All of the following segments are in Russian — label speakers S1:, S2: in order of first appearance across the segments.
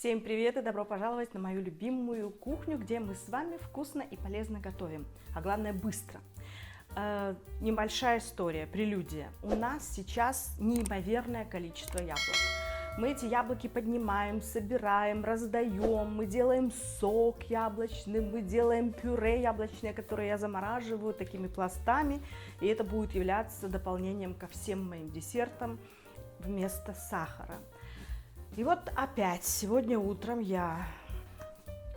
S1: Всем привет и добро пожаловать на мою любимую кухню, где мы с вами вкусно и полезно готовим, а главное быстро. Небольшая история, прелюдия. У нас сейчас неимоверное количество яблок. Мы эти яблоки поднимаем, собираем, раздаем, мы делаем сок яблочный, мы делаем пюре яблочное, которое я замораживаю такими пластами, и это будет являться дополнением ко всем моим десертам вместо сахара. И вот опять сегодня утром я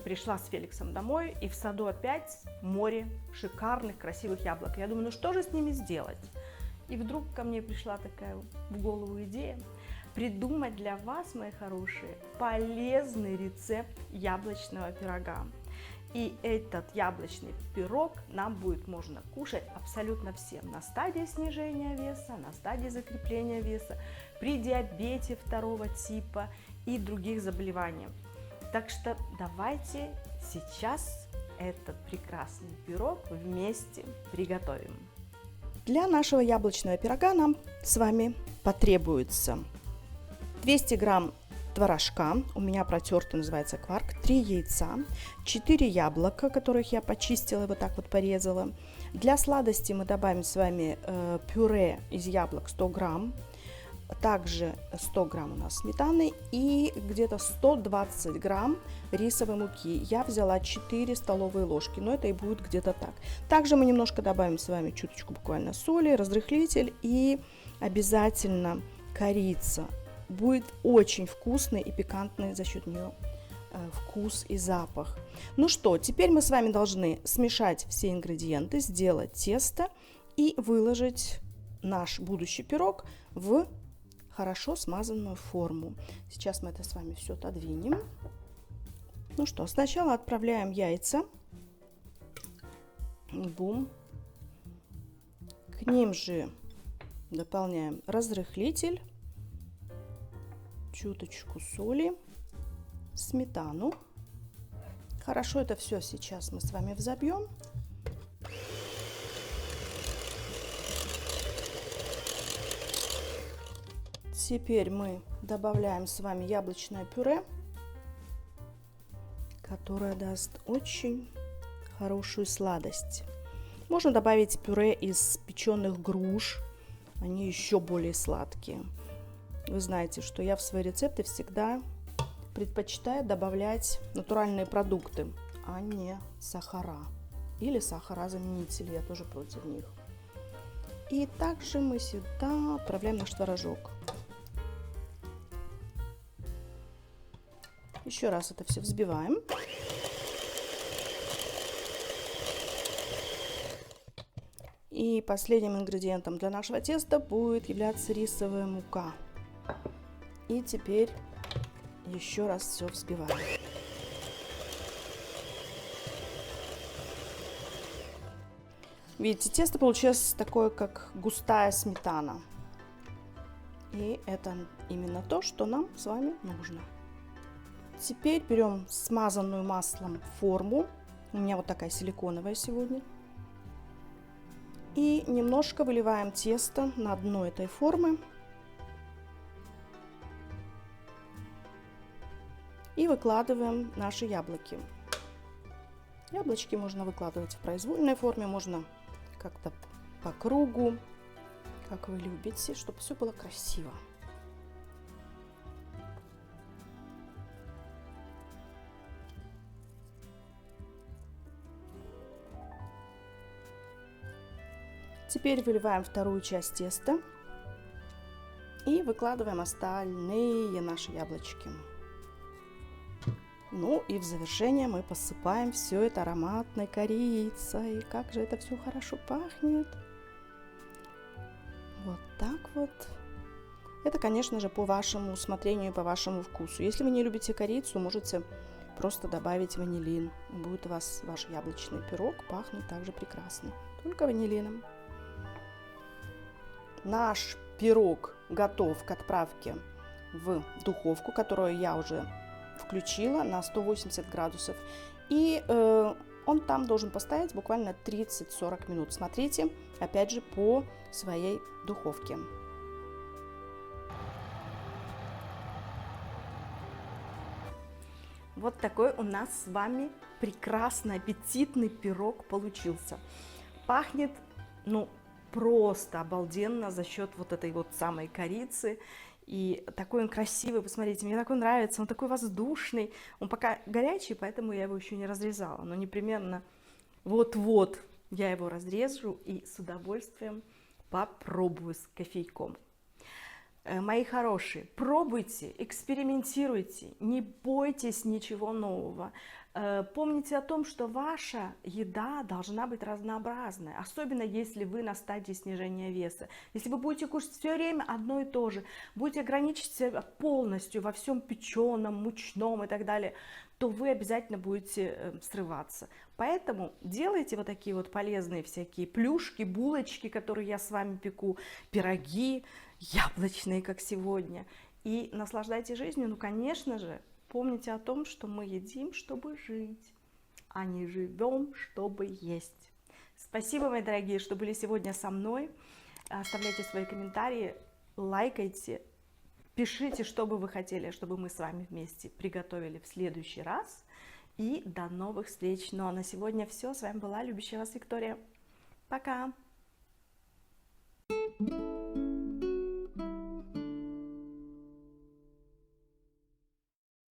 S1: пришла с Феликсом домой, и в саду опять море шикарных, красивых яблок. Я думаю, ну что же с ними сделать? И вдруг ко мне пришла такая в голову идея придумать для вас, мои хорошие, полезный рецепт яблочного пирога. И этот яблочный пирог нам будет можно кушать абсолютно всем на стадии снижения веса, на стадии закрепления веса, при диабете второго типа и других заболеваниях. Так что давайте сейчас этот прекрасный пирог вместе приготовим. Для нашего яблочного пирога нам с вами потребуется 200 грамм творожка, у меня протертый, называется кварк, 3 яйца, 4 яблока, которых я почистила и вот так вот порезала. Для сладости мы добавим с вами пюре из яблок 100 грамм, также 100 грамм у нас сметаны и где-то 120 грамм рисовой муки. Я взяла 4 столовые ложки, но это и будет где-то так. Также мы немножко добавим с вами чуточку буквально соли, разрыхлитель и обязательно корица. Будет очень вкусный и пикантный за счет нее вкус и запах. Ну что, теперь мы с вами должны смешать все ингредиенты, сделать тесто и выложить наш будущий пирог в хорошо смазанную форму. Сейчас мы это с вами все отодвинем. Ну что, сначала отправляем яйца. Бум. К ним же дополняем разрыхлитель, чуточку соли, сметану. Хорошо это все сейчас мы с вами взобьем. Теперь мы добавляем с вами яблочное пюре, которое даст очень хорошую сладость. Можно добавить пюре из печеных груш, они еще более сладкие. Вы знаете, что я в свои рецепты всегда предпочитаю добавлять натуральные продукты, а не сахара. Или сахарозаменители, я тоже против них. И также мы сюда отправляем наш творожок. Еще раз это все взбиваем. И последним ингредиентом для нашего теста будет являться рисовая мука. И теперь еще раз все взбиваем. Видите, тесто получилось такое, как густая сметана. И это именно то, что нам с вами нужно. Теперь берем смазанную маслом форму. У меня вот такая силиконовая сегодня. И немножко выливаем тесто на дно этой формы. И выкладываем наши яблоки. Яблочки можно выкладывать в произвольной форме, можно как-то по кругу, как вы любите, чтобы все было красиво. Теперь выливаем вторую часть теста и выкладываем остальные наши яблочки. Ну и в завершение мы посыпаем все это ароматной корицей. Как же это все хорошо пахнет. Вот так вот. Это, конечно же, по вашему усмотрению и по вашему вкусу. Если вы не любите корицу, можете просто добавить ванилин. Будет у вас ваш яблочный пирог пахнуть также прекрасно. Только ванилином. Наш пирог готов к отправке в духовку, которую я уже включила на 180 градусов. И он там должен постоять буквально 30-40 минут. Смотрите, опять же, по своей духовке. Вот такой у нас с вами прекрасный, аппетитный пирог получился. Пахнет, ну, просто обалденно за счет вот этой вот самой корицы. И такой он красивый, посмотрите, мне такой нравится, он такой воздушный. Он пока горячий, поэтому я его еще не разрезала, но непременно вот-вот я его разрежу и с удовольствием попробую с кофейком. Мои хорошие, пробуйте, экспериментируйте, не бойтесь ничего нового. Помните о том, что ваша еда должна быть разнообразной, особенно если вы на стадии снижения веса. Если вы будете кушать все время одно и то же, будете ограничивать себя полностью во всем печеном, мучном и так далее, то вы обязательно будете срываться. Поэтому делайте вот такие вот полезные всякие плюшки, булочки, которые я с вами пеку, пироги, яблочные, как сегодня. И наслаждайтесь жизнью. Ну, конечно же, помните о том, что мы едим, чтобы жить, а не живем, чтобы есть. Спасибо, мои дорогие, что были сегодня со мной. Оставляйте свои комментарии, лайкайте, пишите, что бы вы хотели, чтобы мы с вами вместе приготовили в следующий раз. И до новых встреч. Ну а на сегодня все. С вами была любящая вас Виктория. Пока!